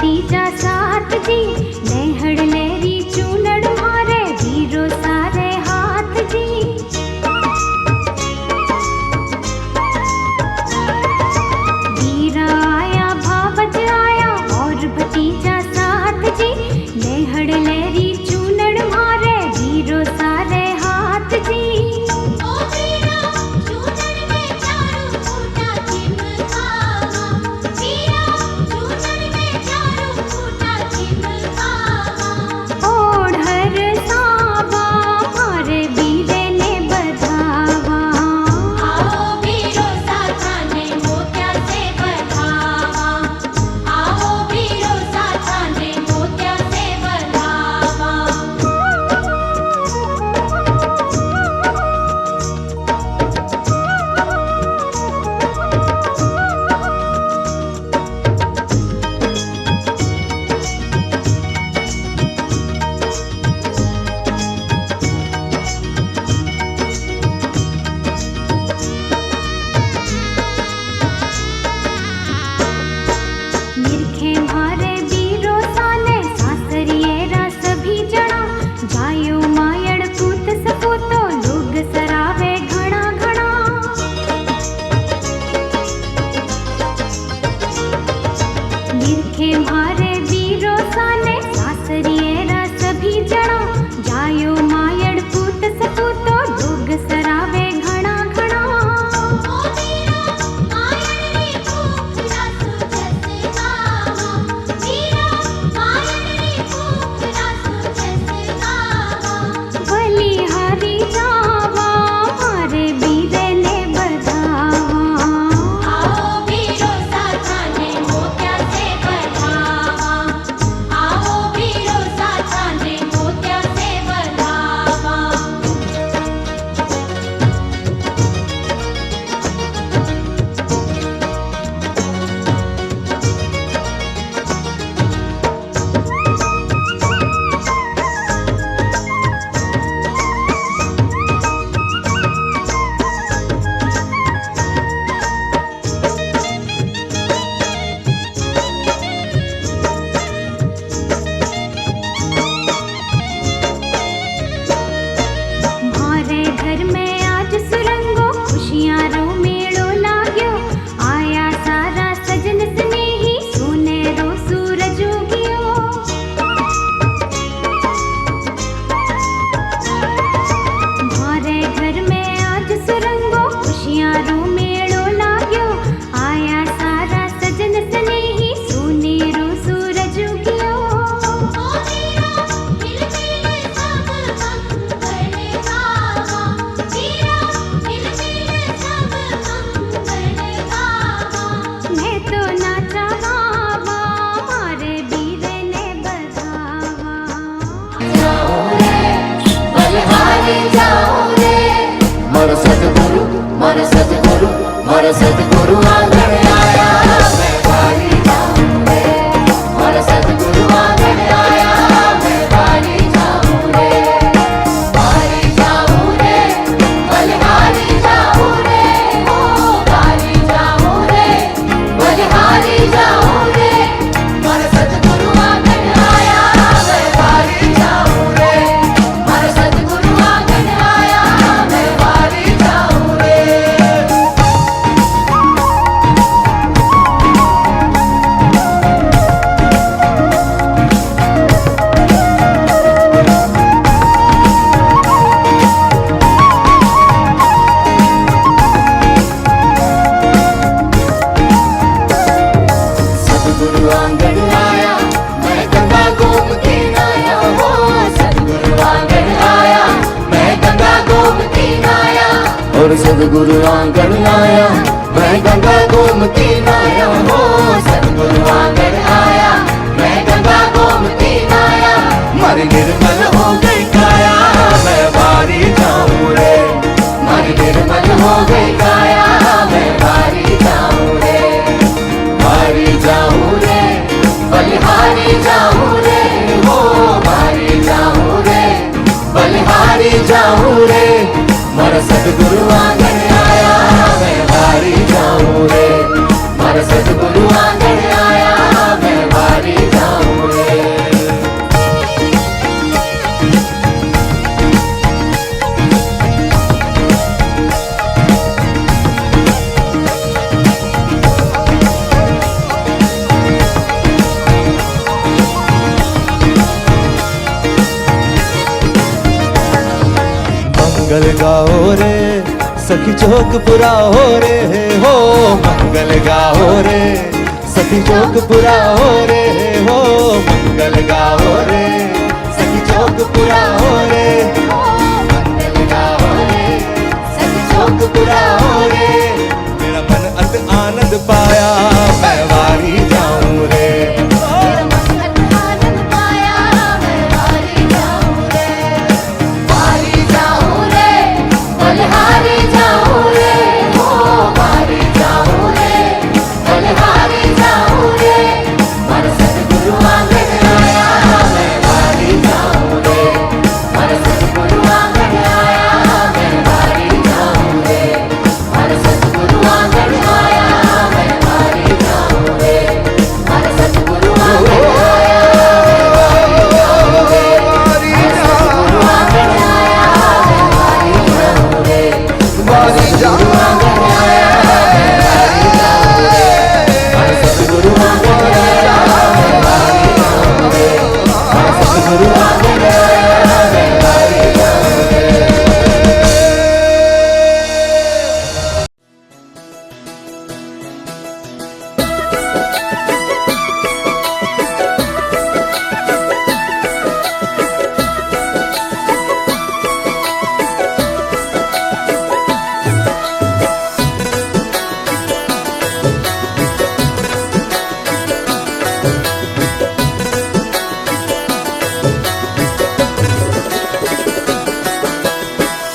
भतीजा साथ जी, लेहड़ लेरी चूनड़ मारे वीरो सारे हाथ जी। वीरा आया भावज आया और भतीजा साथ जी, लेहड़ लेरी चूनड़ मारे वीरो सारे हाथ जी। मोर सतगुरु आंगन आया मैं बारी जाऊं रे। मोर सतगुरु आंगन आया मैं बारी जाऊं रे। बारी जाऊं रे बलिहारी जाऊं रे। ओ बारी जाऊं रे बलिहारी जाऊं रे। मोर सतगुरु आंगन आया मैं बारी जाऊं रे। मोर सतगुरु आंगन आया मैं बारी जाऊं रे। सतगुरु आंगन आया मैं गंगा गोमती नाया। हो सतगुरु आंगन आया मैं गंगा गोमती नाया। और सतगुरु आंगन आया मैं गंगा गोमती नाया। हो सतगुरु आंगन आया मैं गंगा गोमती नाया। मर निर्मल हो गई काया मैं बारी जाऊं रे। मर निर्मल हो गई काया मैं बारी जाऊं रे। बारी जाऊं रे बलिहारी जाऊं रे। हो बारी जाऊं रे बलिहारी जाऊं रे। मोर सतगुरु आंगन आया मैं बारी जाऊं रे। मोर सतगुरु आंगन आया मंगल गाओ रे सखी चौक पुरा हो रे हो, मंगल गाओ रे सखी चौक पुरा हो रे हो, मंगल गाओ रे सखी चौक पुरा हो रे हो, मंगल गाओ रे सखी चौक पुरा हो रे। मेरा मन अत आनंद पाया मैं वारी जाऊं रे, मेरा मन अत आनंद पाया मैं वारी जाऊं रे, वारी जाऊं रे बलिहारी जाऊं रे हो, वारी जाऊं रे बलिहारी जाऊं रे, मन सतगुरु आंगन आया मैं वारी जाऊं रे, मन सतगुरु आंगन आया मैं वारी जाऊं रे, मन सतगुरु आंगन आया मैं वारी जाऊं रे, मन सतगुरु आंगन आया मैं वारी जाऊं रे, सतगुरु आंगन आया मैं वारी जाऊं रे, वारी जाऊं आंगन आया मैं वारी जाऊं रे, मन सतगुरु आंगन आया मैं वारी जाऊं रे, मन सतगुरु आंगन आया मैं वारी जाऊं रे।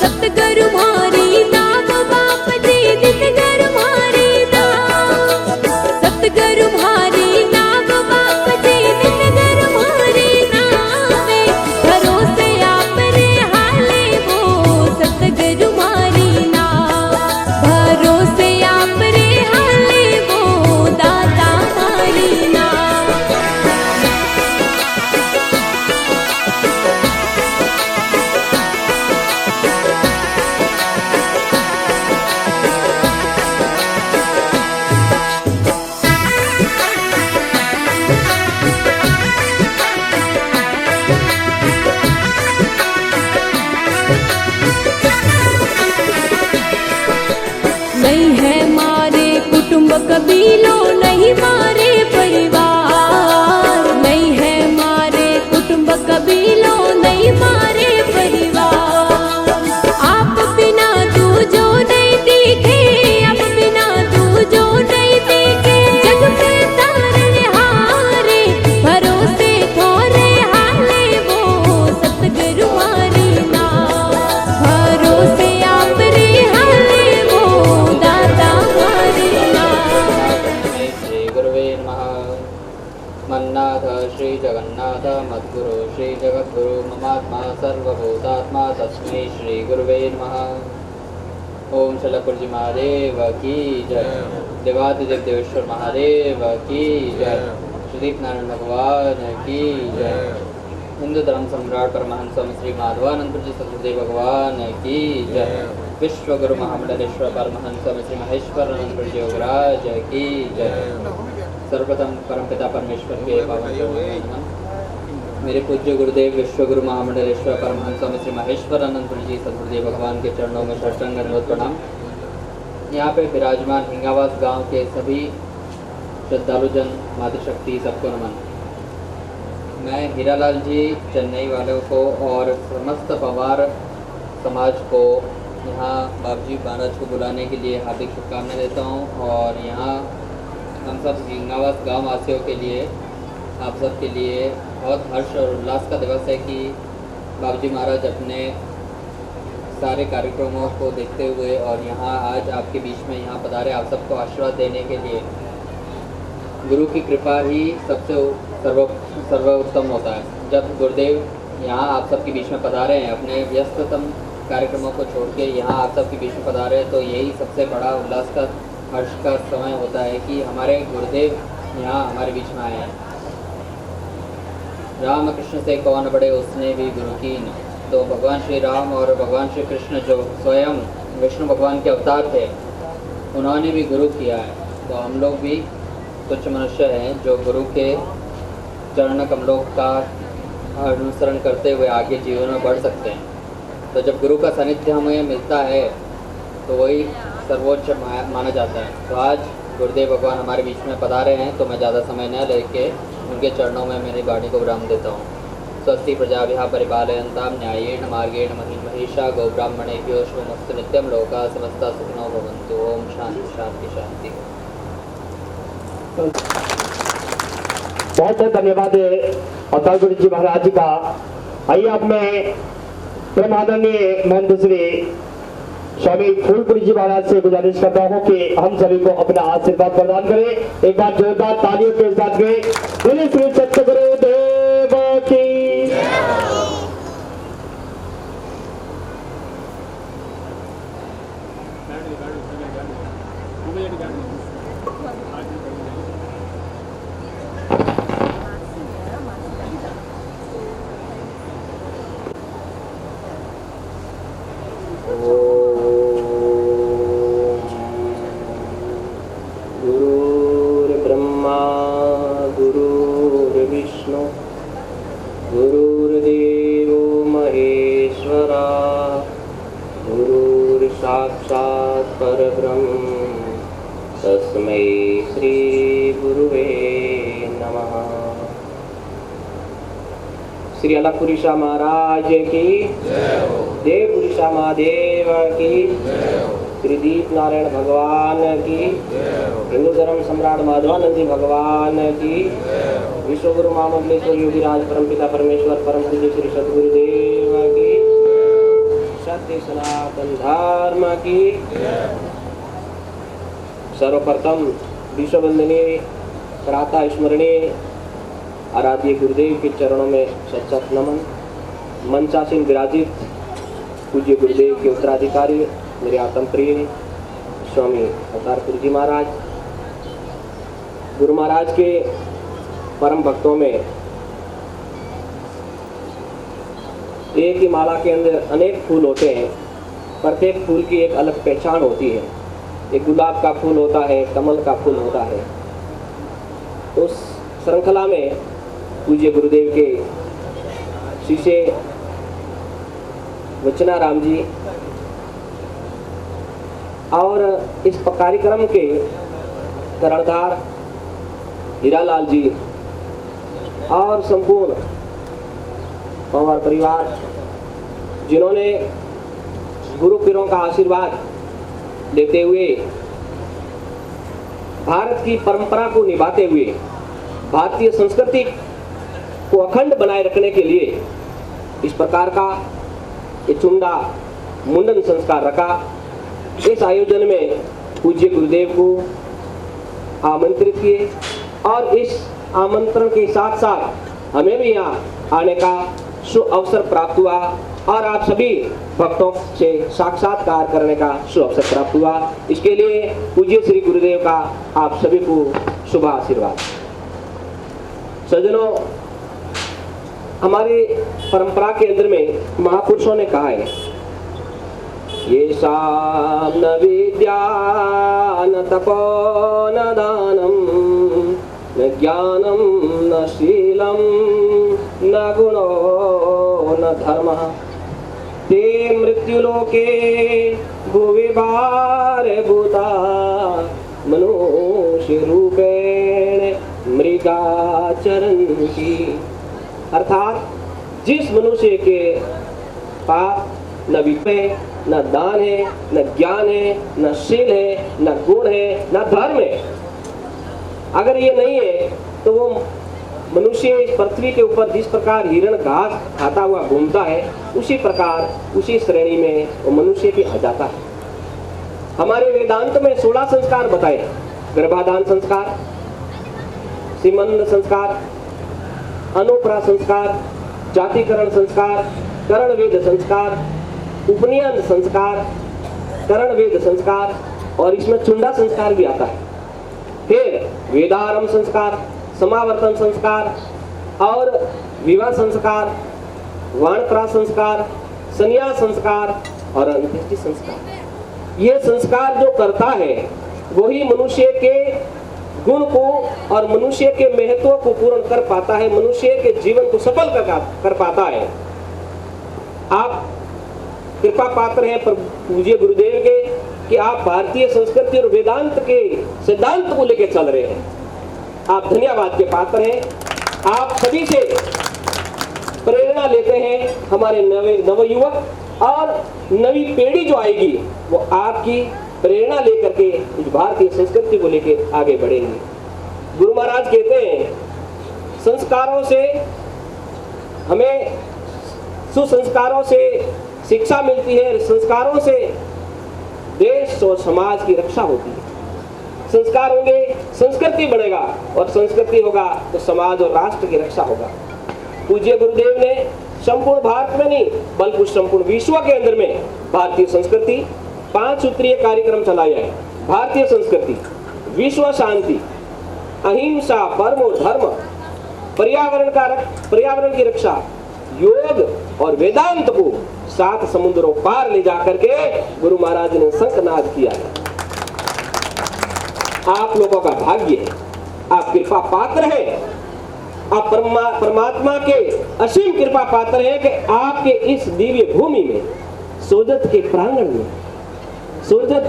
सतगुरु मारी नाम बाप जी दितगुरु मारी नाम, सतगुरु मारी नाम बाप जी दितगुरु मारी नाम, भरोसे आप रे हाले वो सतगुरु मारी नाम, भरोसे आप रे हाले वो दाता मारी नाम। नहीं है मारे कुटुंब कबीलों, नहीं मारे परिवार, नहीं है मारे कुटुंब कबीलों, नहीं मारे परिवार, आप बिना तू जो नहीं दिखे, आप बिना तू जो नहीं दिखे, जग पे तारे हारे, भरोसे थोरे हाले वो सतगुरु मारी नाम, भरोसे आप रे हाले वो दाता मारी नाम। श्री गुरुवे नमः। मन्नाथ श्री जगन्नाथ मद्गुरु श्री जगद्गुरु ममात्मा सर्वभूतात्मा तस्मै श्री गुरुवे नमः। ओम शलकुरजी महादेव की जय, देवादिदेव देवेश्वर महादेव की जय, सुदीप नारायण भगवान की जय, हिंदू धर्म सम्राट परमहंस स्वामी श्री माधवानंद जी सतगुरुदेव भगवान की जय, विश्व गुरु महामंडलेश्वर परमहंस स्वामी श्री महेश्वर आनंद जी योगराज की जय। सर्वप्रथम परमपिता परमेश्वर के पावन चरणों में नमन। मेरे पूज्य गुरुदेव विश्व गुरु महामंडलेश्वर परमहंस स्वामी श्री महेश्वर आनंद जी सतगुरुदेव भगवान के चरणों में साष्टांग दंडवत प्रणाम। यहाँ पे विराजमान हिंगावास गांव के सभी श्रद्धालु जन, मातृशक्ति, सबको नमन। मैं हीरालाल जी चेन्नई वालों को और समस्त पवार समाज को यहाँ बाबूजी महाराज को बुलाने के लिए हार्दिक शुभकामनाएं देता हूँ। और यहाँ हम सब हिंगावास गाँव वासियों के लिए, आप सब के लिए बहुत हर्ष और उल्लास का दिवस है कि बाबूजी महाराज अपने सारे कार्यक्रमों को देखते हुए और यहाँ आज आपके बीच में यहाँ पधारे आप सबको आशीर्वाद देने के लिए। गुरु की कृपा ही सबसे सर्वोत्तम होता है। जब गुरुदेव यहाँ आप सबके बीच में पधारे हैं, अपने व्यस्ततम कार्यक्रमों को छोड़ के यहाँ आप सबके बीच में पधारे हैं, तो यही सबसे बड़ा उल्लास का, हर्ष का समय होता है कि हमारे गुरुदेव यहाँ हमारे बीच में आए हैं। राम कृष्ण से कौन बड़े उसने भी गुरु की। तो भगवान श्री राम और भगवान श्री कृष्ण जो स्वयं विष्णु भगवान के अवतार थे, उन्होंने भी गुरु किया है। तो हम लोग भी कुछ मनुष्य हैं जो गुरु के चरण कमलों का अनुसरण करते हुए आगे जीवन में बढ़ सकते हैं। तो जब गुरु का सानिध्य हमें मिलता है तो वही सर्वोच्च माना जाता है। तो आज गुरुदेव भगवान हमारे बीच में पधारे हैं, तो मैं ज़्यादा समय न लेके उनके चरणों में मेरी वाणी को विराम देता हूँ। स्वस्ति प्रजाभ्यः परिपालयन्तां न्यायेन मार्गेण महिषा गोब्राह्मणेभ्यो शुभमस्तु नित्यं लोकाः समस्ताः सुखिनो भवन्तु। ओम शांति शांति शांति। बहुत बहुत धन्यवाद अवतार गुरु जी महाराज का। आइए अब मैं परम आदरणीय महंत श्री स्वामी फूलपुरी जी महाराज से गुजारिश करता हूँ कि हम सभी को अपना आशीर्वाद प्रदान करें। एक बार जोरदार तालियों के साथ गए बोले श्री सतगुरु देव की। गुरुर्ब्रह्मा गुरुर्विष्णु गुरुर्देवो महेश्वरा गुरुर्साक्षात् परब्रह्म तस्मै श्री गुरुवे नमः। श्री अलगपुरीशा महाराज की देव पुरीशा महादेव की, श्री दीप नारायण भगवान की, हिंदू धर्म सम्राट माधवानंद जी भगवान की, विश्वगुरु महामंडलेश्वर योगीराज परमपिता परमेश्वर परम पूज्य श्री सद्गुरुदेव की, सत्य सनातन धर्म की। सर्वप्रथम विश्ववंदनीय प्रातः स्मरणीय आराध्य गुरुदेव के चरणों में सच्चा नमन। मंचासीन विराजित पूज्य गुरुदेव के उत्तराधिकारी मेरे आत्म प्रिय स्वामी अवतार गुरु जी महाराज, गुरु महाराज के परम भक्तों में एक ही माला के अंदर अनेक फूल होते हैं, प्रत्येक फूल की एक अलग पहचान होती है। एक गुलाब का फूल होता है, कमल का फूल होता है। उस श्रृंखला में पूज्य गुरुदेव के शिष्य वचनाराम जी और इस कार्यक्रम के कर्णधार हीरालाल जी और संपूर्ण पवार परिवार, जिन्होंने गुरु पीरों का आशीर्वाद लेते हुए भारत की परंपरा को निभाते हुए भारतीय संस्कृति को अखंड बनाए रखने के लिए इस प्रकार का ये चुंडा मुंडन संस्कार रखा। इस आयोजन में पूज्य गुरुदेव को आमंत्रित किए और इस आमंत्रण के साथ साथ हमें भी यहाँ आने का सु अवसर प्राप्त हुआ और आप सभी भक्तों से साक्षात्कार करने का सु अवसर प्राप्त हुआ। इसके लिए पूज्य श्री गुरुदेव का आप सभी को शुभ आशीर्वाद। सज्जनों, हमारी परंपरा के अंदर में महापुरुषों ने कहा है, ये शाम न विद्या न तपो न दानम न ज्ञानम न शीलम न गुणो न धर्मः ते मृत्युलोके भुवि भारभूता मनुष्य रूपेण मृगाचरन्ति। अर्थात जिस मनुष्य के पास न विद्या है, न दान है, न ज्ञान है, न शील है, न गुण है, न धर्म है, अगर ये नहीं है तो वो मनुष्य इस पृथ्वी के ऊपर जिस प्रकार हिरण घास खाता हुआ घूमता है, उसी प्रकार उसी श्रेणी में वो मनुष्य भी आ जाता है। हमारे वेदांत में 16 संस्कार बताए, गर्भाधान संस्कार, सीमंत संस्कार, अनुप्रा संस्कार, जातिकरण संस्कार, करण वेद संस्कार, उपनयन संस्कार, करण वेद संस्कार और इसमें चुंडा संस्कार भी आता है। फिर वेदारंभ संस्कार, समावर्तन संस्कार और विवाह संस्कार, वाणप्रा संस्कार, संन्यास संस्कार और अंत्येष्टि संस्कार। ये संस्कार जो करता है वही मनुष्य के गुण को और मनुष्य के महत्व को पूर्ण कर पाता है, मनुष्य के जीवन को सफल कर पाता है। आप कृपा पात्र हैं पूज्य गुरुदेव के कि आप भारतीय संस्कृति और वेदांत के सिद्धांत को लेकर चल रहे हैं। आप धन्यवाद के पात्र हैं। आप सभी से प्रेरणा लेते हैं। हमारे नवयुवक और नवी पीढ़ी जो आएगी वो आपकी प्रेरणा लेकर के इस भारतीय संस्कृति को लेकर आगे बढ़ेंगे। गुरु महाराज कहते हैं संस्कारों से हमें सुसंस्कारों से शिक्षा मिलती है, संस्कारों से देश और समाज की रक्षा होती है। संस्कार होंगे संस्कृति बढ़ेगा और संस्कृति होगा तो समाज और राष्ट्र की रक्षा होगा। पूज्य गुरुदेव ने संपूर्ण भारत में नहीं बल्कि संपूर्ण विश्व के अंदर में भारतीय संस्कृति 5 सूत्रीय कार्यक्रम चलाया है। भारतीय संस्कृति, विश्व शांति, अहिंसा, परमो धर्म, पर्यावरण की रक्षा, योग और वेदांत को 7 समुद्रों पार ले जाकर के गुरु महाराज ने शंखनाद किया है। आप लोगों का भाग्य है, आप कृपा पात्र हैं, आप परमात्मा के असीम कृपा पात्र हैं कि आपके इस दिव्य भूमि में, सोजत के प्रांगण में, सोजत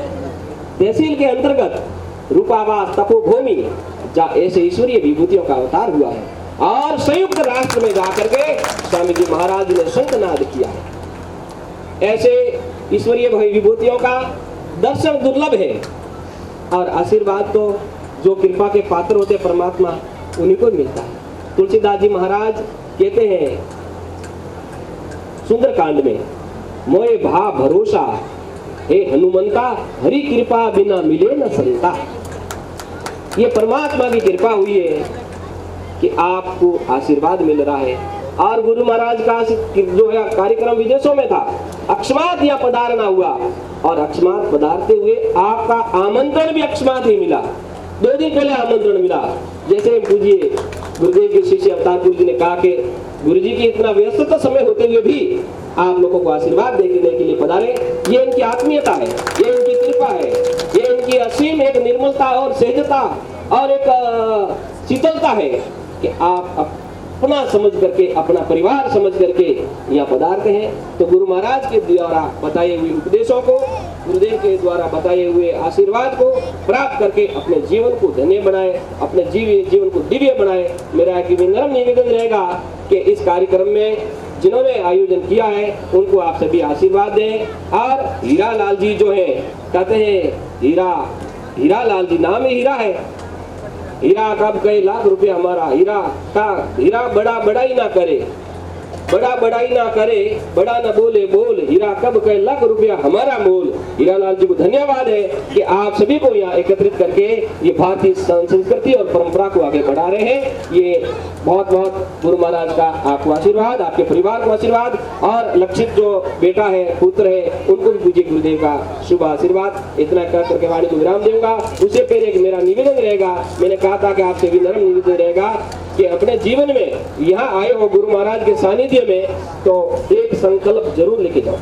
तहसील के अंतर्गत रूपावास तपोभूमि जहाँ ऐसे ईश्वरीय विभूतियों का अवतार हुआ है और संयुक्त राष्ट्र में जाकर के स्वामी जी महाराज ने शंखनाद किया है। ऐसे ईश्वरीय विभूतियों का दर्शन दुर्लभ है और आशीर्वाद तो जो कृपा के पात्र होते परमात्मा उन्हीं को मिलता है। तुलसीदास जी महाराज कहते हैं सुंदरकांड में, मोए भा भरोसा हे हनुमंता, हरि कृपा बिना मिले न संता। ये परमात्मा की कृपा हुई है कि आपको आशीर्वाद मिल रहा है। और गुरु महाराज का जो है कार्यक्रम विदेशों में था, अकस्मात यहाँ पधारना हुआ और अकस्मात पधारते हुए आपका आमंत्रण भी अकस्मात ही मिला। 2 दिन पहले आमंत्रण मिला। जैसे पूज्य गुरुदेव के शिष्य अवतारपुर जी ने कहा कि गुरुजी की इतना व्यस्तता समय होते हुए भी आप लोगों को आशीर्वाद देने के लिए पधारे। ये इनकी आत्मीयता है, ये इनकी कृपा है, ये इनकी असीम एक निर्मलता और सहजता और एक शीतलता है कि आप अपना समझ करके, अपना परिवार समझ करके यहाँ पधारते हैं। तो गुरु महाराज के द्वारा बताए हुए उपदेशों को, गुरुदेव के द्वारा बताए हुए आशीर्वाद को प्राप्त करके अपने जीवन को धन्य बनाए, अपने जीवन को दिव्य बनाए। मेरा एक नम्र निवेदन रहेगा कि इस कार्यक्रम में जिन्होंने आयोजन किया है उनको आप सभी आशीर्वाद दें। और हीरा लाल जी जो है, कहते हैं हीरा लाल जी, नाम ही हीरा है। हीरा कब कई लाख रुपया हमारा, हीरा बड़ाई ना करे, बड़ाई ना करे, बड़ा न बोले बोल, हीरा कब कई लाख रुपया हमारा मोल। हीरा लाल जी को धन्यवाद है कि आप सभी को यहाँ एकत्रित करके ये भारतीय संस्कृति और परंपरा को आगे बढ़ा रहे हैं। ये बहुत बहुत गुरु महाराज का आपको आशीर्वाद, आपके परिवार को आशीर्वाद और लक्षित जो बेटा है, पुत्र है, उनको भी पूज्य गुरुदेव का शुभ आशीर्वाद। इतना कर करके वाणी को विराम दूंगा। उससे पहले एक मेरा निवेदन रहेगा, मैंने कहा था कि आपसे भी नर्म निवेदन रहेगा कि अपने जीवन में यहाँ आए हो गुरु महाराज के सानिध्य में तो एक संकल्प जरूर लेके जाओ।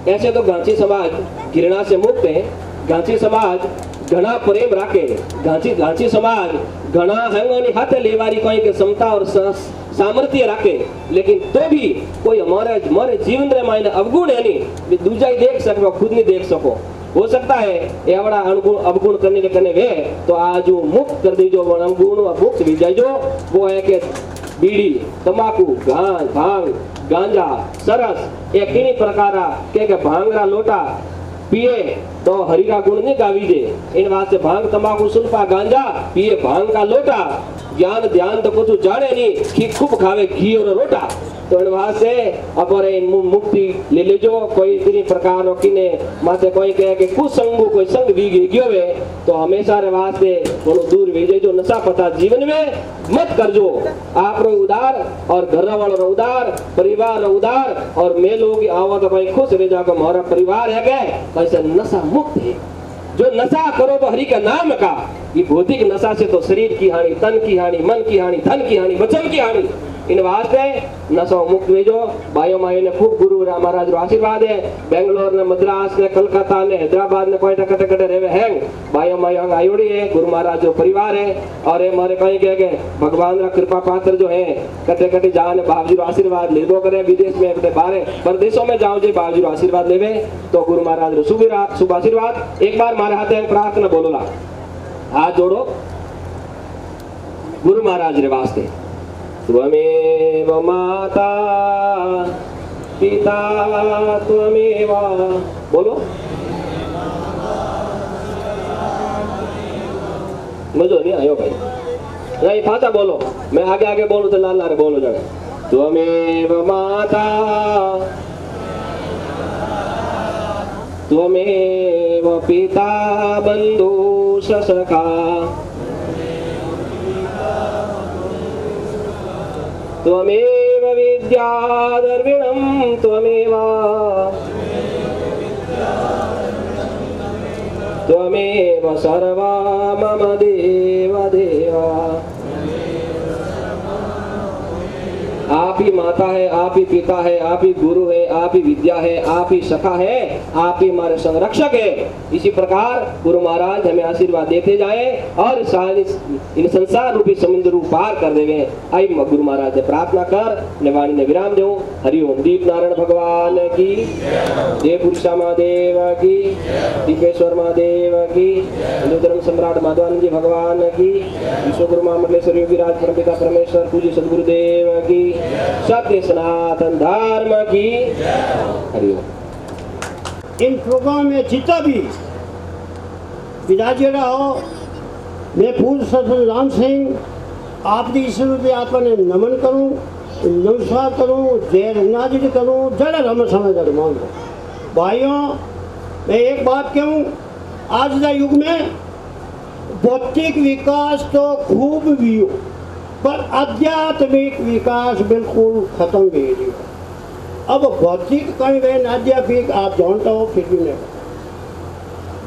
ऐसे तो गांची समाज घृणा से मुक्त है, गांची समाज घना प्रेम राखे, गांची समाज घना हंगोनी हाथ लेवारी कोई के क्षमता और सामर्थ्य राखे, लेकिन तो भी कोई हमारे जीवन रे मायने अवगुण है नहीं, दूजा ही देख सको, खुद नहीं देख सको। हो सकता है ये बड़ा अवगुण करने के करने वे तो आज मुक्त कर दी जो अवगुण मुक्त भी जाए जो वो है कि बीड़ी, तंबाकू, भांग, गांजा, सरस एक किन्हीं प्रकार के भांगरा लोटा पिए तो हरिका गुण नहीं गावी दे। इन वास्ते भांग, तंबाकू, सुल्फा, गांजा पिए भांग का लोटा, ज्ञान ध्यान तो कुछ जाने नहीं, कि खूब खावे घी और रोटा। तो इन वास्ते अपने मुक्ति ले ले जो कोई इतनी प्रकार किने माते कोई कहे कि कुसंगु कोई संग भी गियो वे तो हमेशा रे वास्ते बोलो दूर भेजे जो नशा पता जीवन में मत कर जो। आप रो उदार और घर वालों रो उदार, परिवार रो उदार और मैं लोग आवा तो भाई खुश रह जाओ हमारा परिवार है गए ऐसे नशा मुक्त है। जो नशा करो तो हरि का नाम का, ये भौतिक नशा से तो शरीर की हानि, तन की हानि, मन की हानि, धन की हानि, वचन की हानि इन वास्ते नशो मुक्त वेजो भाइयों मायो ने खूब गुरु राम महाराज रो आशीर्वाद है। बेंगलोर ने मद्रास ने कलकत्ता ने हैदराबाद ने कोई कटे कटे रेवे हैं भाइयों मायो आयोड़ी है गुरु महाराज जो परिवार है और ये मारे कहीं के भगवान रा कृपा पात्र जो है कटे कटे जान बाबू रो आशीर्वाद लेबो करे विदेश में अपने बाहर परदेशों में जाओ जे बाबू रो आशीर्वाद लेवे तो गुरु महाराज रो शुभ आशीर्वाद एक बार मारे हाथे प्रार्थना बोलोला हाथ जोड़ो गुरु महाराज रे वास्ते। त्वमेव माता पिता त्वमेव बोलो मजो नहीं आयो भाई नहीं फाता बोलो मैं आगे आगे बोलूं तो लाल लाल बोलो जरा त्वमेव माता त्वमेव पिता बंधु सखा त्वमेव विद्या द्रविणं त्वमेव सर्वा मम देव देवा। आप ही माता है आप ही पिता है आप ही गुरु है आप ही विद्या है आप ही सखा है आप ही हमारे संरक्षक है। इसी प्रकार गुरु महाराज हमें आशीर्वाद देते जाए और इन संसार रूपी समुद्र रूप पार कर देवे। आई गुरु महाराज ने प्रार्थना कर निवाणी ने विराम दो। हरिओम। दीप नारायण भगवान की देव पुरुषा महादेव की दीपेश्वर महादेव की हिंदू धर्म सम्राट माधवानंद जी भगवान की विश्व गुरु महामंडलेश्वर योगी राज परमपिता परमेश्वर पूज्य सदगुरुदेव की सत्य सनातन धर्म की हरिओम। इन प्रोग्राम में जितना भी विराजे रहो मैं पूर्व सरपंच राम सिंह आपकी ईश्वर रूपी आत्मा ने नमन करूं नमस्कार करूं जय रघुनाथ करूं जय रम समय मान दो। भाइयों मैं एक बात कहूं आज के युग में भौतिक विकास तो खूब भी हो पर आध्यात्मिक विकास बिल्कुल खत्म भी नहीं। अब भौतिक कहीं वे आध्यात्मिक आप जानते हो फिर भी नहीं।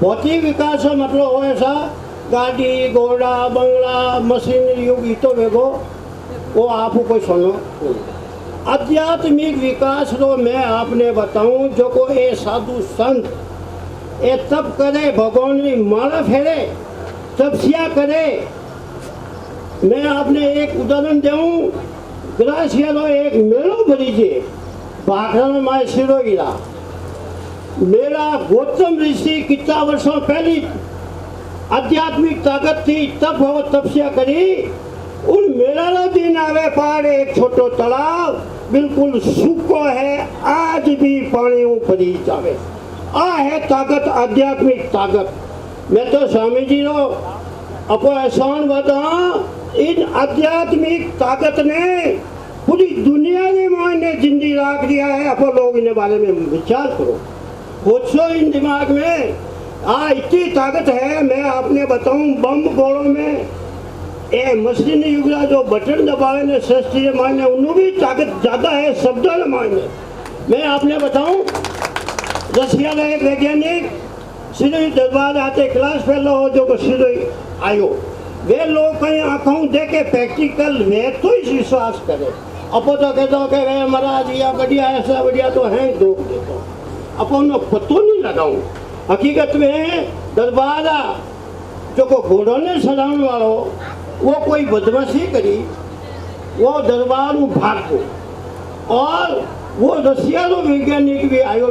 भौतिक विकास का मतलब हो ऐसा गाड़ी घोड़ा बंगला मशीनरी युग तो वेगो वो आपको कोई सुनो। आध्यात्मिक विकास तो मैं आपने बताऊं जो को ये साधु संत ये तब करे भगवान की माला फेरे तपस्या करे। मैं आपने एक उदाहरण दूं ग्रासियालो एक मेलो भरीजे भाखड़ा में माए सिरो गिरा मेरा गौतम ऋषि कितना वर्षों पहली आध्यात्मिक ताकत थी तब वो तपस्या करी। उन मेला दिन आवे पहाड़ एक छोटो तालाब बिल्कुल सूखो है आज भी पानी भरी जावे आ है ताकत आध्यात्मिक ताकत। मैं तो स्वामी जी रो अपो एहसान बता इन आध्यात्मिक ताकत ने पूरी दुनिया के मायने जिंदगी रख दिया है। अपो लोग इन बारे में विचार करो सोचो इन दिमाग में इतनी ताकत है। मैं आपने बताऊं बम गोलों में ये मशीन युग जो बटन दबावे ने शास्त्रीय मायने उन्हों भी ताकत ज्यादा है शब्दों के मायने। मैं आपने बताऊं रशिया का एक वैज्ञानिक सीधे दरबार आते क्लास फेलो हो जो सीधे आयो वे लोग कहीं आंखों देखे प्रैक्टिकल वे तो ही विश्वास करे। अपो तो कहते कि वे महाराज या बढ़िया ऐसा बढ़िया तो है दो अपन पतो नहीं लगाऊं। हकीकत में दरबार जो को घोड़ों ने सजाने वालों वो कोई बदमाशी करी वो दरबार में भागो और वो रशिया वैज्ञानिक भी आयो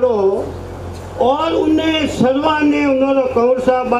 और उन्हें सर्वा ने उन्होंने कंवर साहब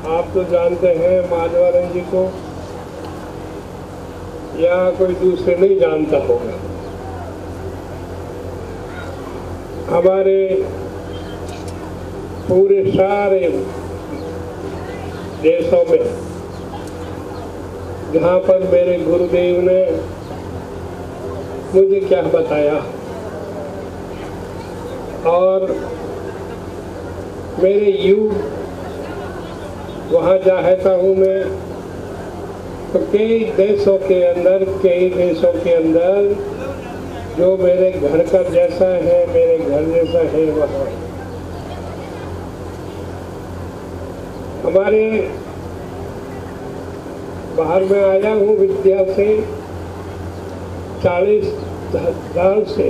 आप तो जानते हैं माधवानंद जी को, या कोई दूसरे नहीं जानता होगा। हमारे पूरे सारे देशों में जहाँ पर मेरे गुरुदेव ने मुझे क्या बताया, और मेरे युग वहाँ जाता हूँ मैं, तो कई देशों के अंदर जो मेरे घर का जैसा है, मेरे घर जैसा है वहाँ हमारे बाहर में आया हूँ विद्या से 40 साल से।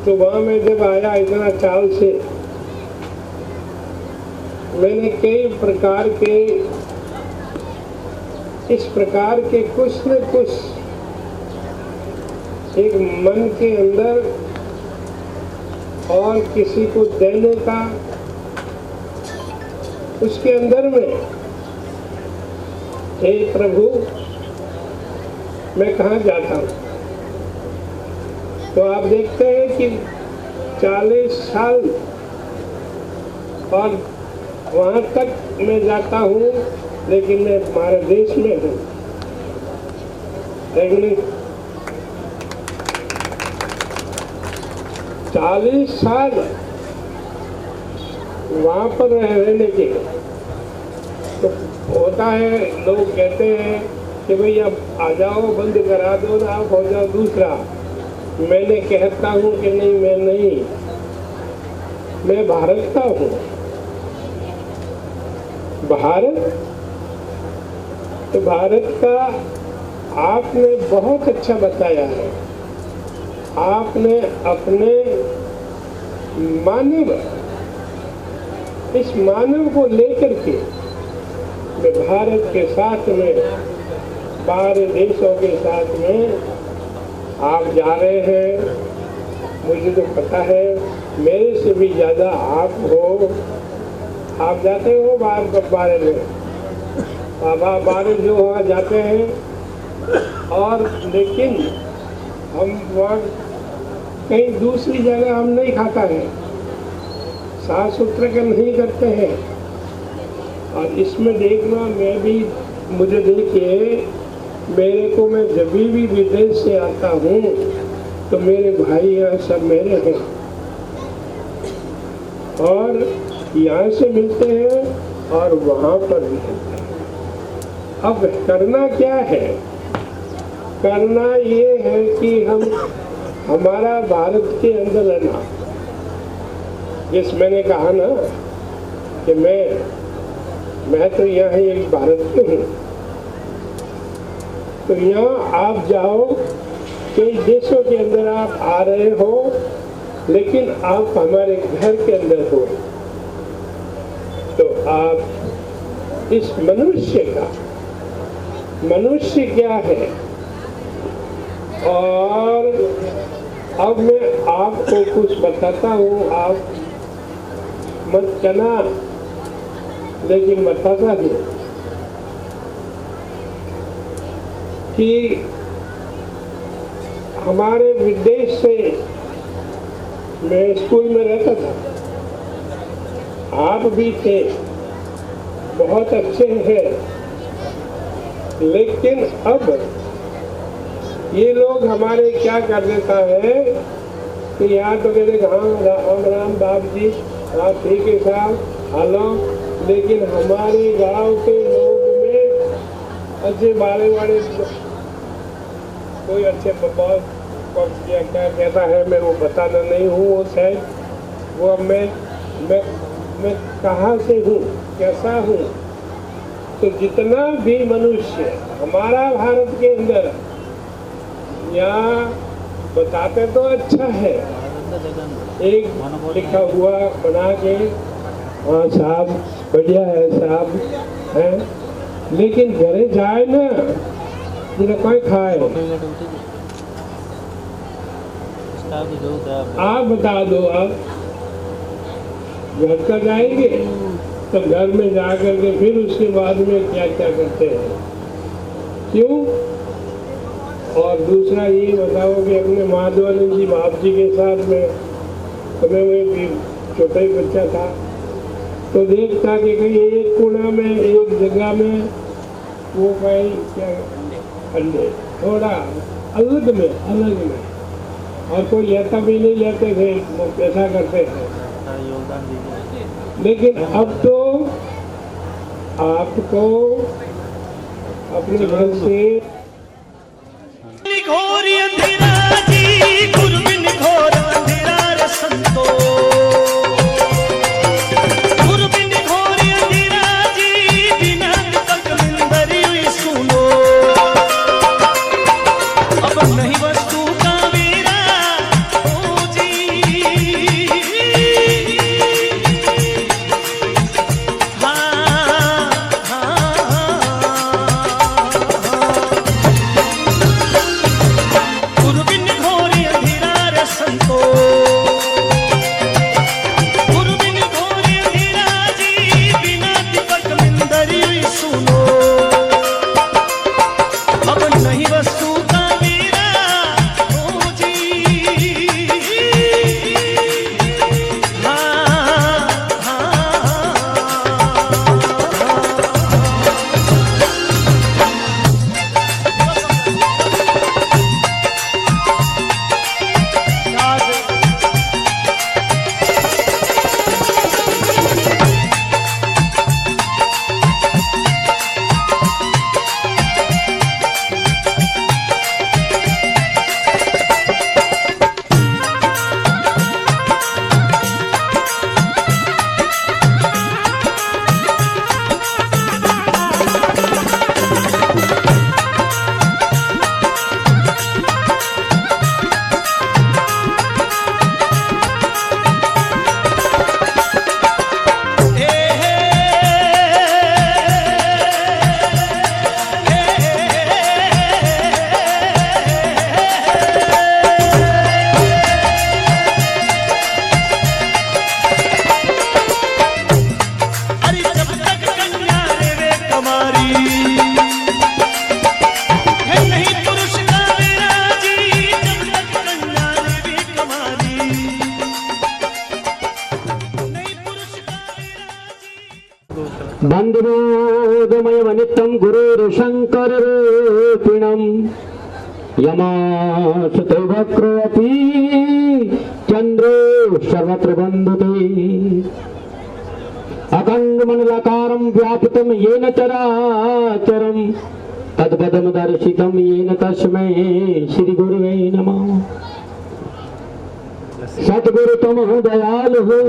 तो वहाँ में जब आया इतना साल से, मैंने कई प्रकार के इस प्रकार के कुछ न कुछ एक मन के अंदर और किसी को देने का, उसके अंदर में, हे प्रभु मैं कहाँ जाता हूँ। तो आप देखते हैं कि 40 साल और वहाँ तक मैं जाता हूँ, लेकिन मैं हमारे देश में हूँ, लेकिन 40 साल वहाँ पर रहने के तो होता है, लोग कहते हैं कि भाई अब आ जाओ, बंद करा दो ना, आप हो जाओ दूसरा। मैंने कहता हूँ कि नहीं, मैं नहीं, मैं भारत का हूँ। भारत, तो भारत का आपने बहुत अच्छा बताया है। आपने अपने मानव, इस मानव को लेकर के मैं भारत के साथ में, बाहर देशों के साथ में आप जा रहे हैं। मुझे तो पता है, मेरे से भी ज़्यादा आप हो, आप जाते हो बाहर में, बाबा बाहर जो वहाँ जाते हैं, और लेकिन हम वहाँ कहीं दूसरी जगह हम नहीं खाता है, साफ सुथरा का नहीं करते हैं। और इसमें देखना, मैं भी, मुझे देखिए, मेरे को, मैं जब भी विदेश से आता हूँ तो मेरे भाई यहाँ सब मेरे हैं, और यहाँ से मिलते हैं और वहाँ पर भी मिलते हैं। अब करना क्या है? करना ये है कि हम, हमारा भारत के अंदर रहना, जिस मैंने कहा ना कि मैं तो यहाँ एक भारत में हूँ। तो यहाँ आप जाओ, कई देशों के अंदर आप आ रहे हो, लेकिन आप हमारे घर के अंदर हो, तो आप इस मनुष्य का, मनुष्य क्या है, और अब मैं आपको कुछ बताता हूँ, आप मत कहना, लेकिन बताता हूँ कि हमारे विदेश से, मैं स्कूल में रहता था, आप भी थे, बहुत अच्छे हैं, लेकिन अब ये लोग हमारे क्या कर देता है कि यहाँ तो कहते राम राम बाप जी, हाँ ठीक है साहब, हेलो, लेकिन हमारे गांव के लोग में अच्छे बड़े कोई अच्छे बहुत क्या कहता है, मैं वो बताना नहीं हूँ, वो शायद वो, अब मैं कहाँ से हूँ, कैसा हूँ। तो जितना भी मनुष्य हमारा भारत के अंदर, यहाँ बताते तो अच्छा है, एक लिखा हुआ बना के, हाँ साहब बढ़िया है साहब है, लेकिन घरे जाए ना, जिन्हें कोई खाए, आप बता दो, आप घर का जाएंगे तो घर में जा करके फिर उसके बाद में क्या क्या करते हैं, क्यों? और दूसरा ये बताओ कि अपने माधवानंद जी बाप जी के साथ में मैं वो छोटा ही बच्चा था तो देखता कि कहीं एक कोना में एक जगह में वो कहीं क्या अंडे थोड़ा अलग में और कोई लेता भी नहीं लेते थे, वो पैसा करते थे। लेकिन अब तो आपको अपने घर से घोर अंधेरा जी गुरबिन घोर अंधेरा रे संतो, गुरबिन घोर अंधेरा जी बिना दीपक मिंदरी हुई सुनो, अब नहीं वस्तु का मेरा ओ जी, हाँ गुरबिन घोर अंधेरा रे संतो, गुरबिन घोर अंधेरा जी बिना दीपक मिंदरी हुई सुनो, अब नहीं वस्तु का मेरा ओ जी, अरे जब तक कन्या रे वे कमारी है नहीं पुरुष का मेरा जी, जब तक कन्या रे वे कमारी नहीं पुरुष का मेरा जी। बन्धुरोदमयमनित्यं गुरुर्शङ्कररूपिणं यमासुतो वक्रोऽपि चन्द्रो सर्वत्र बन्धुते, अखण्डमण्डलाकारं व्याप्तं येन चराचरं तत्पदं दर्शितं येन तस्मै श्रीगुरुवे नमः। सतगुरु तुम हो दयालु हो,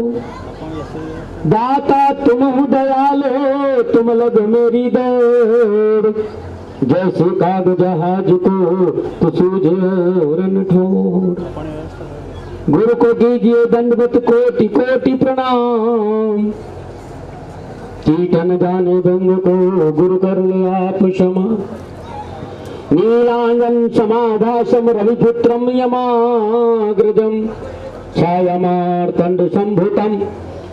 दाता तुम हो दयालु हो, तुम लग मेरी दौड़, जैसे काग जहाज को तो सूझे रन ठोर। गुरु को कीजिए दंडवत कोटि कोटि प्रणाम, कीटन जाने भंग को गुरु कर ले आप क्षमा। नीलांगन समाभासम रविपुत्रम यमाग्रजम छायामार्तंड संभुतम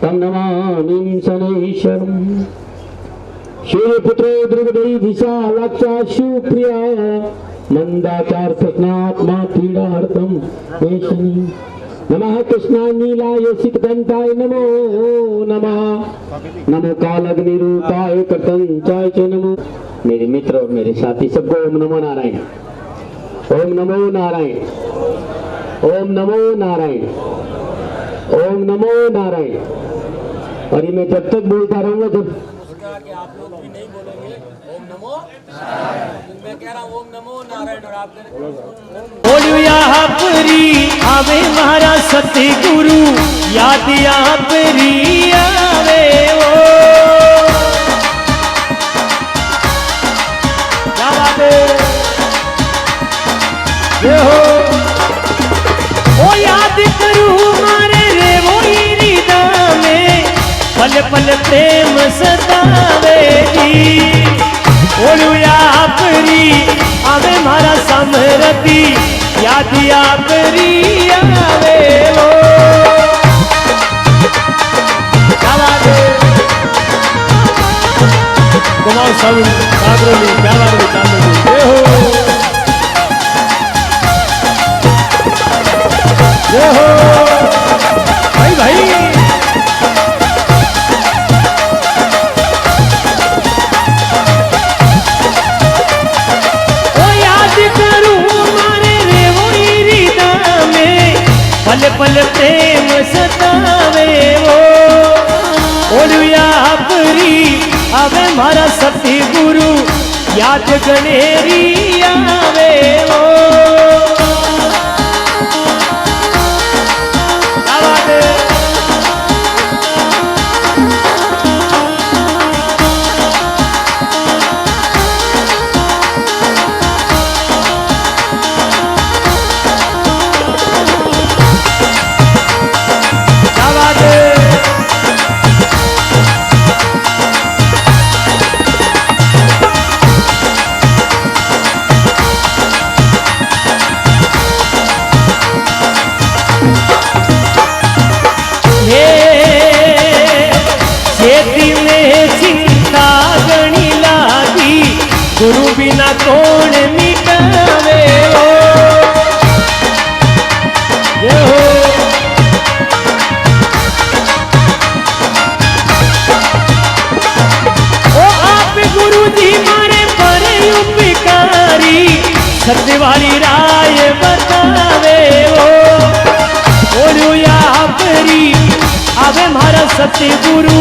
तम नमामि शनैश्वरम्। शिवपुत्रो द्रुगदै विशालाक्षा शिवप्रिया मंदाचार स्नात्मा पीड़ार्थम देशनी। नमः कृष्णाय नीलाय सिकदंताय नमो नमः। नमो कालग्निरूपाय कृतंचाय च नमो। मेरे मित्र और मेरे साथी सबको ओम नमो नारायण, ओम नमो नारायण, ओम नमो नारायण, ओम नमो नारायण। और ये मैं जब तक बोलता रहूंगा जब कि आप लोग भी नहीं बोलेंगे ओम नमो नारायण, मैं कह रहा हूँ ओम नमो नारायण और आप बोलिया परी आवे महाराज सतगुरु, याद आपरी आवे वो। क्या बात है हो, ओ याद करूँ मारे रे वो हृदय में, पल पल प्रेम सतावेगी। बोलिया आपरी आवे मारा समरती, याद आपरी आवे वो। क्या बात है। स्वामी सागरोली प्यालानी चांदनी जय हो जय हो भाई भाई ओ याद करूं मारे रे वो रीदा में पल पल प्रेम सतावे वो ओलिया परी आवे मारा सती गुरु याद गणेरी आवे वो गुरु बिना कौन मिटावे हो ये हो ओ आप गुरु जी मारे परे उपकारी सत्य वाली राय बतावे हो बोलू या परी आवे मारा सत्य गुरु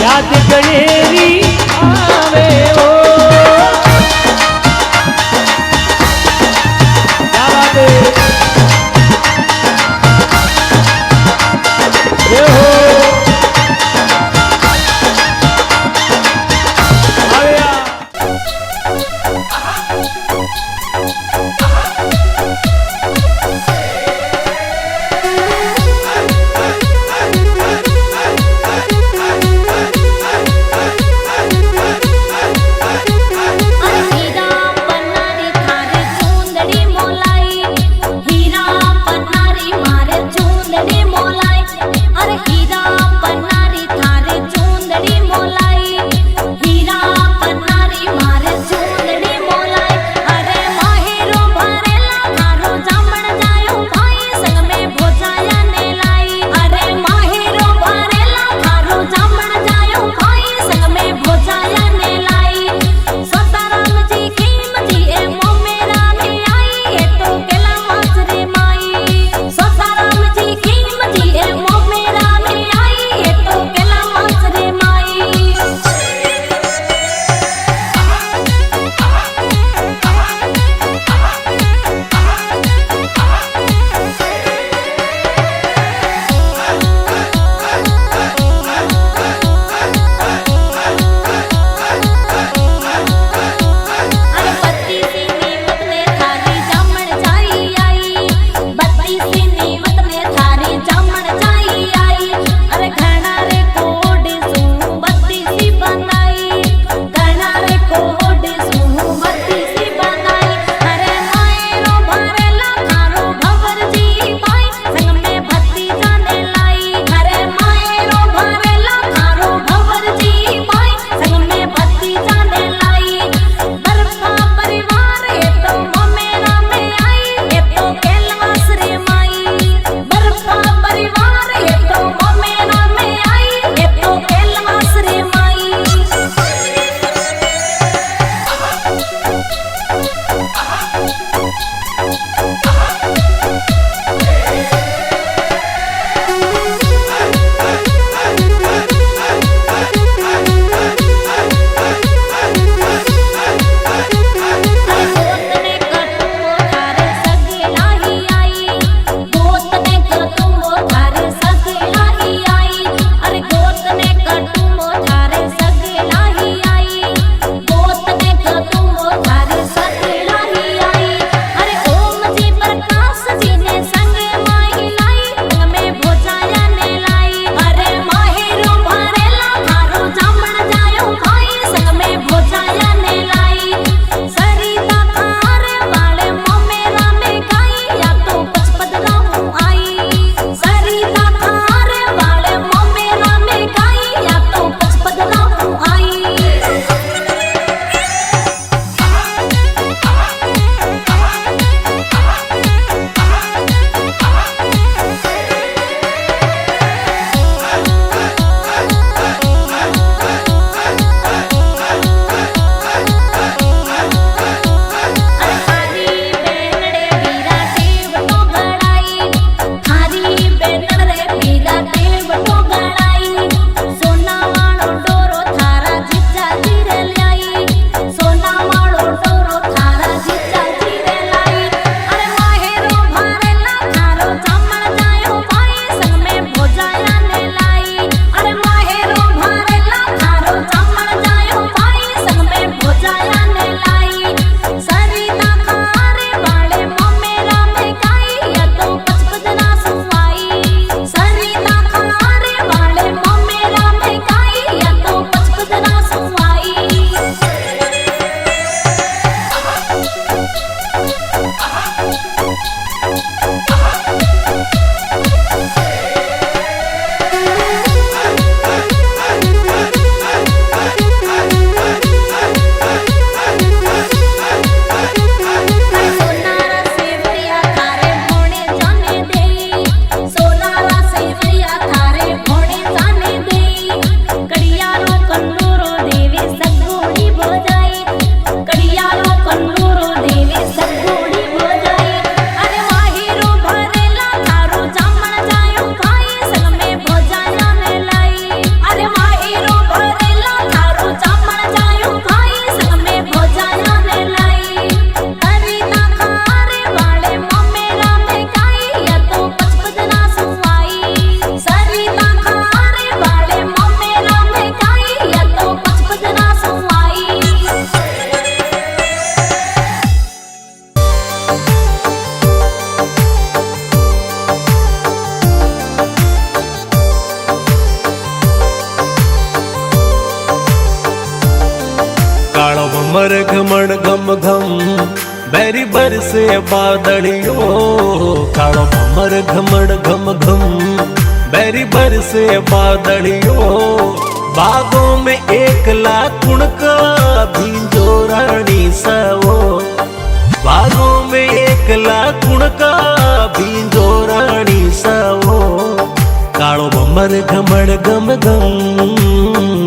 याद गणेरी आवे हो हीरा कंदूरो देवे सगोड़ी भोजाई कड़ियालो कंदूरो देवे सगोड़ी भोजाई अरे माहिरो भरेला थारो जामण जायो भाई संग में भोजाया में लाई अरे माहिरो भरेला थारो जामण जायो भाई संग में भोजाया में लाई कविता खारे वाले ममेरा में गाई या तो पचपदना सुवाई सरिता खारे वाले ममेरा में गाई या तो पचपदना सुवाई कालो भमर घमण घम घम बैरी बरसे बादलियो कालो भमर घमण घम घम बैरी बरसे बादलियो बागों में एक लाकुण का भींजो रानी सवो बागों में एक लाकुण का भींजो रानी सवो कालो भमर घमण घम घम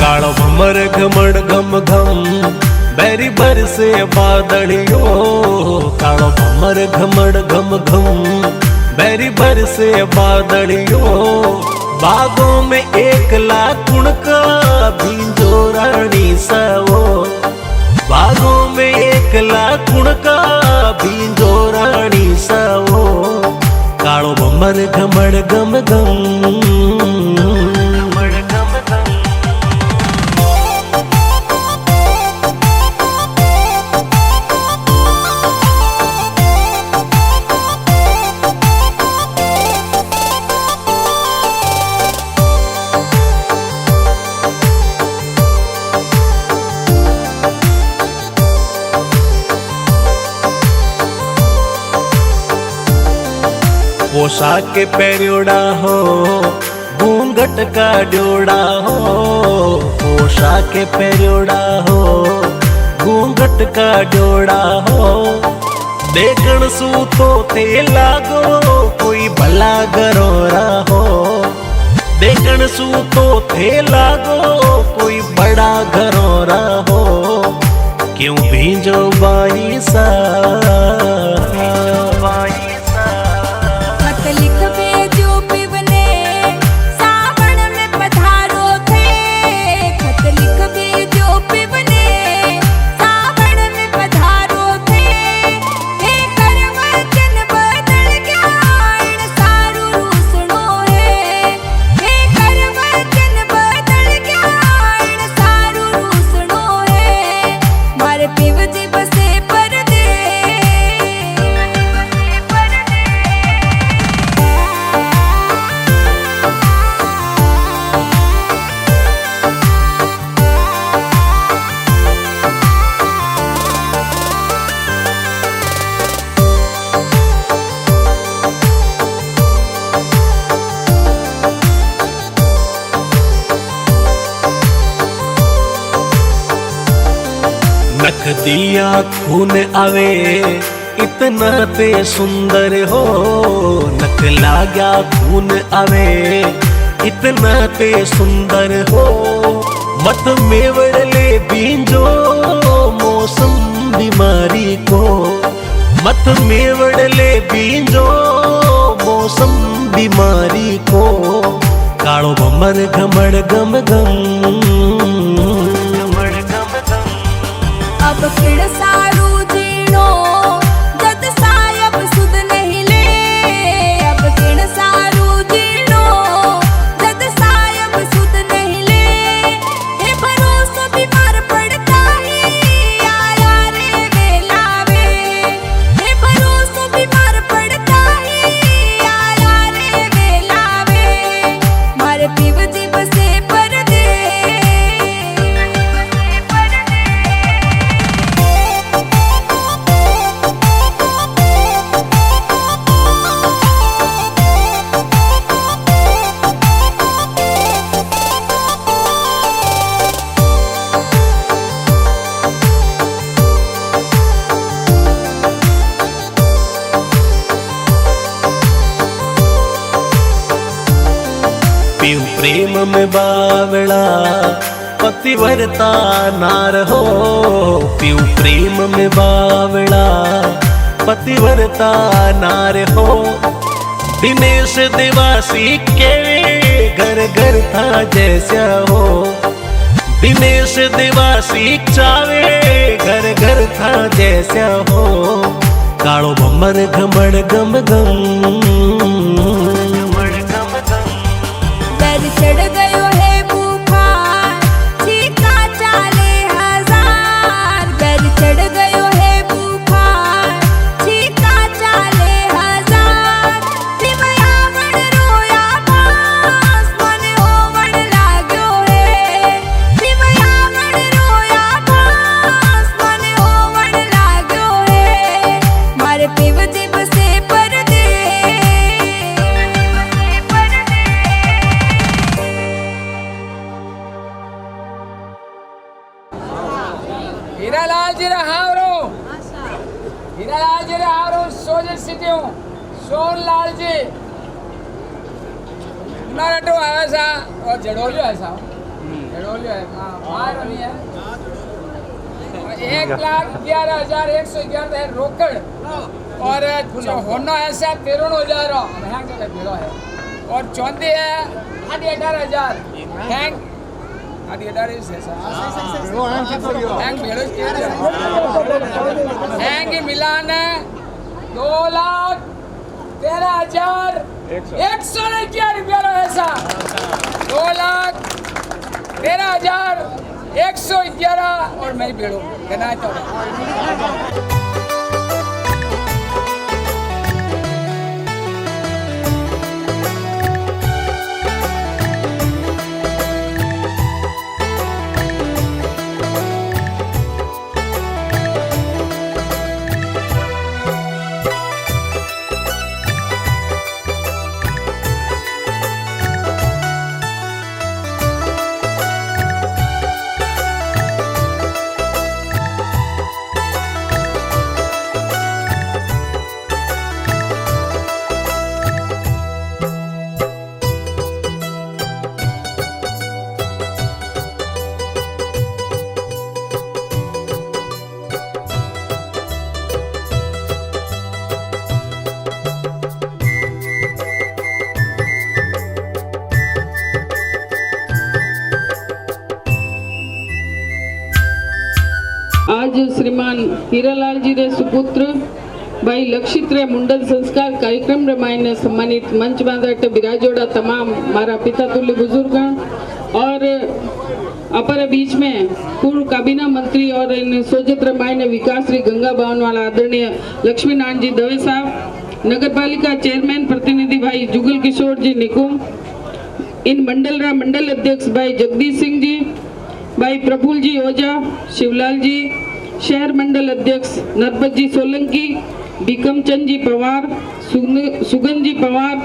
कालो भमर घमण घम घम बैरी बरसे बादलियो कालो भमर घमण घम घम बैरी बरसे बादलियो बागों में एक लाकुण का भींजो रानी सवो बागों में एक लाकुण का भींजो रानी सवो कालो भमर घमण घम घम पोशाक के पैरोड़ा हो घूंघट का डोड़ा हो पोशाक के पैरोड़ा हो घूंघट का डोड़ा हो देखण सूतो ते लागो कोई भला गरोरा हो देखण सूतो थे लागो कोई बड़ा घरोरा हो क्यों भींजो बाई सा नख दिया खून आवे इतना ते सुंदर हो नख लागा खून आवे इतना ते सुंदर हो मत मेवड़ ले बींजो मौसम बीमारी को मत मेवड़ ले बींजो मौसम बीमारी को कालो भमर घमड़ गम गम अब किड़ सारू जीणो जद सायब सुध नहीं ले अब किड़ सारू जीणो जद सायब सुध नहीं ले हे भरोसो बीमार पड़ता ही आया रे वेलावे हे भरोसो बीमार पड़ता ही आया रे वेलावे मारे पीव जीव से पर दे प्रेम में बावड़ा पतिव्रता नार हो, पीऊ प्रेम में बावड़ा पतिव्रता नार हो। दिनेश देवासी के घर घर था जैसा हो, दिनेश देवासी चावे घर घर था जैसा हो। कालो भमर घमड़ गम गम चढ़ गयो है बुखार, चीका चाले हजार। बैर चढ़ गयो है बुखार, चीका चाले हजार। सिमया वण रोया बास, मने होवण लाग्यो है। सिमया वण रोया बास, मने होवण लाग्यो है। मारे पीव जीव से हीरालाल जी हावरो, हीरालाल जी हावरो सोजे सिटियो सोनलाल जी नरटो आया सा और जड़ोलियो है सा, जड़ोलियो है मार नहीं है। 1,11,111 है रोकड़ और जो होना है सा 13,000 यहाँ जगह भेड़ो है और चौंदी है 18,000 हैंग 18,000 हैंग भेड़ो हैंग मिलान 2,13,111 रुपया लो ऐसा 2,13,111 और मैं भेड़ो कहना तो आज श्रीमान हीरालाल जी रे सुपुत्र भाई लक्षित रे मुंडन संस्कार कार्यक्रम रे मायने सम्मानित मंच बांधट बिराजोड़ा तमाम मारा पिता तुल्य बुजुर्गण और अपने बीच में पूर्व काबीना मंत्री और इन सोजत रे मायने विकास श्री गंगा भवन वाला आदरणीय लक्ष्मी नारायण जी दवे साहब, नगर पालिका चेयरमैन प्रतिनिधि भाई जुगल किशोर जी निकुम, इन मंडल रा मंडल अध्यक्ष भाई जगदीश सिंह जी, भाई प्रफुल जी ओझा, शिवलाल जी, शहर मंडल अध्यक्ष नरपत जी सोलंकी, बीकमचंद जी पवार, सुगन जी पवार,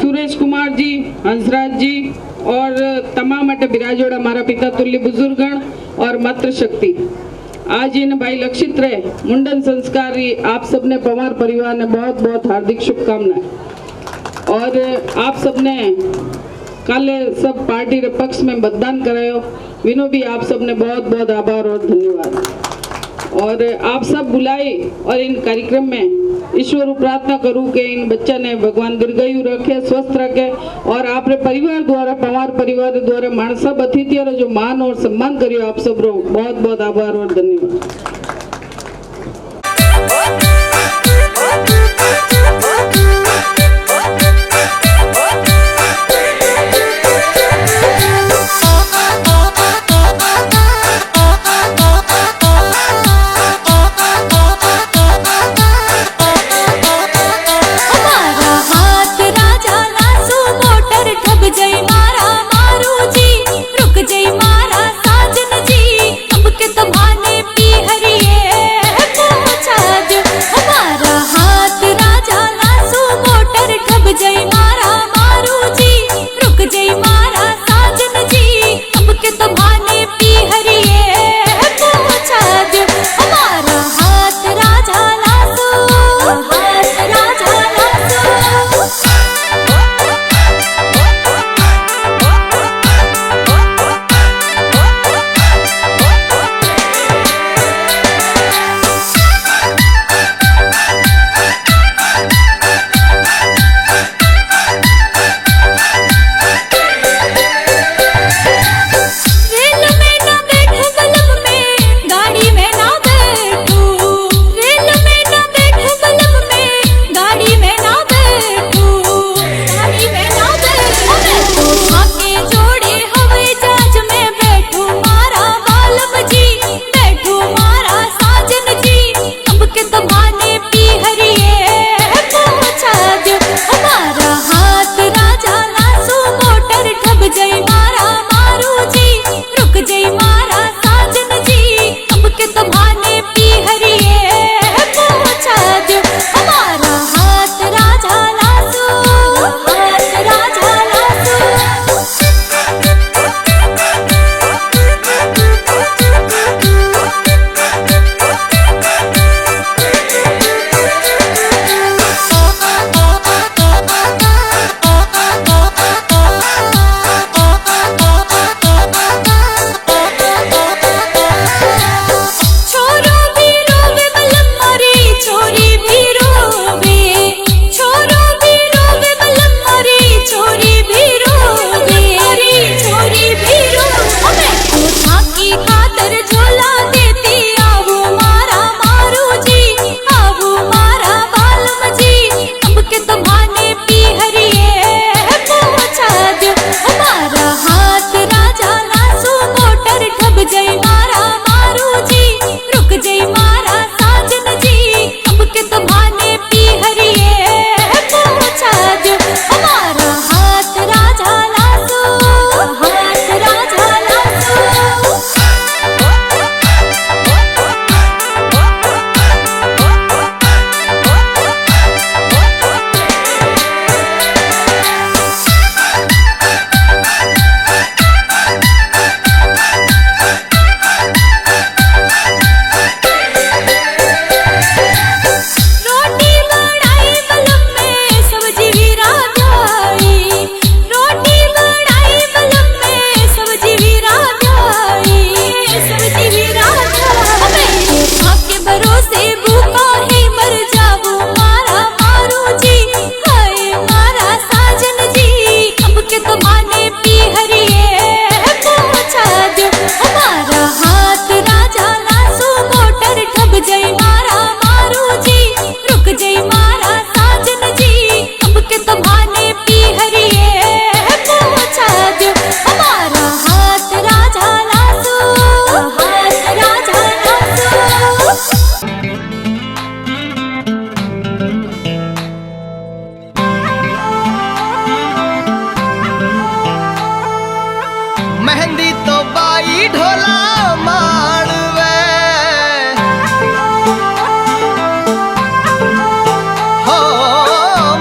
सुरेश कुमार जी, हंसराज जी और तमाम अटे बिराजोड़ा मारा पिता तुल्य बुजुर्गण और मातृ शक्ति। आज इन भाई लक्षित रहे मुंडन संस्कार आप सबने पवार परिवार ने बहुत बहुत हार्दिक शुभकामनाएं और आप सबने कल सब पार्टी रे पक्ष में मतदान करायो विनो भी आप सबने बहुत बहुत आभार और धन्यवाद। और आप सब बुलाए और इन कार्यक्रम में ईश्वर प्रार्थना करूं कि इन बच्चा ने भगवान दीर्घायु रखे, स्वस्थ रखे और आपरे परिवार द्वारा पवार परिवार द्वारा मान सब अतिथियों जो मान और सम्मान करियो आप सब रो बहुत बहुत आभार और धन्यवाद। हमारा हाथ राजा मेहंदी तो बाई ढोला माड़वे हो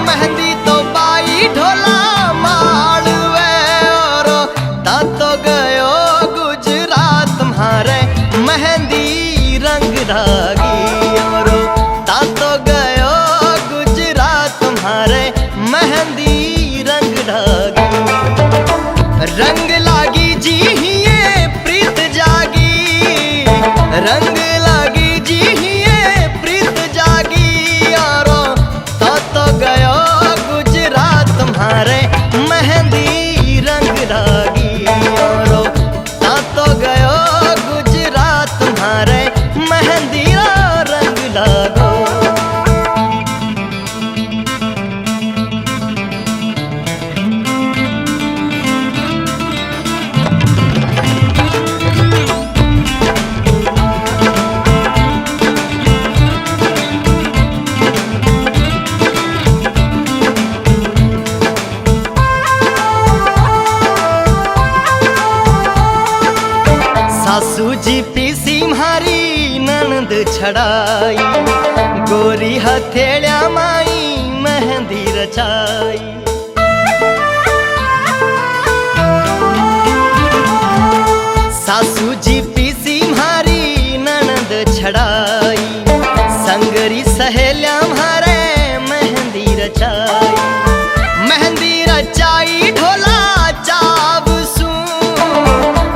मेहंदी तो बाई ढोला माड़वे और ता तो गयो गुजरात तुम्हारे मेहंदी रंग रागी और ता तो गयो गुजरात तुम्हारे मेहंदी रंग रागी रंग लागी जी ये प्रीत जागी रंग लागी जी ये प्रीत जागी यारो तो गयो गुजरात तुम्हारे मेहंदी रंग लागी यारो तो गयो गुजरात तुम्हारे मेहंदी रंग लागो सासू जी पीसी म्हारी ननद छड़ाई गोरी हथेलिया माई मेहंदी रचाई सासू जी पीसी म्हारी ननद छड़ाई संगरी सहेलिया म्हारे मेहंदी रचाई मेहंदी रचाई ढोला चाव सू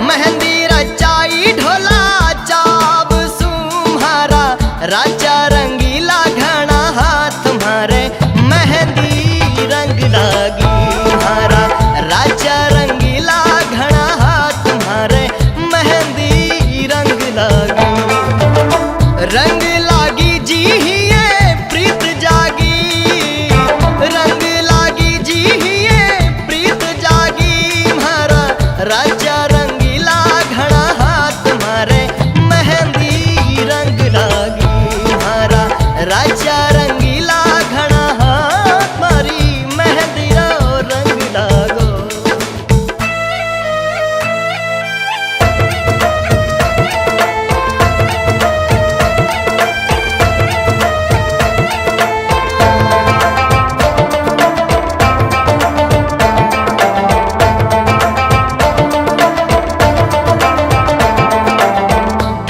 मेहंदी रचाई ढोला चाव सुम्हारा राजा रंगीला घना हाथ तुम्हारे मेहंदी रंग लागी तुम्हारा राजा रंगीला घना हाथ तुम्हारे मेहंदी रंग लागी रंग लागी जी ये प्रीत जागी रंग लागी जी ये प्रीत जागी तुम्हारा राजा रंगीला घना हाथ तुम्हारे मेहंदी रंग लागी तुम्हारा राजा रंगीला घना हाथ मारी मेहंदी रंग लागो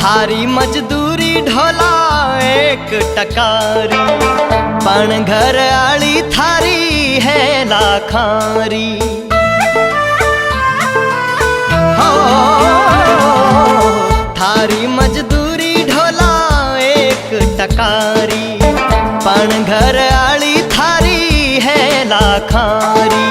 थारी मजदूरी ढोला एक टकारी पण घर आली थारी है लाखारी हो थारी मजदूरी ढोला एक टकारी पण घर आली थारी है लाखारी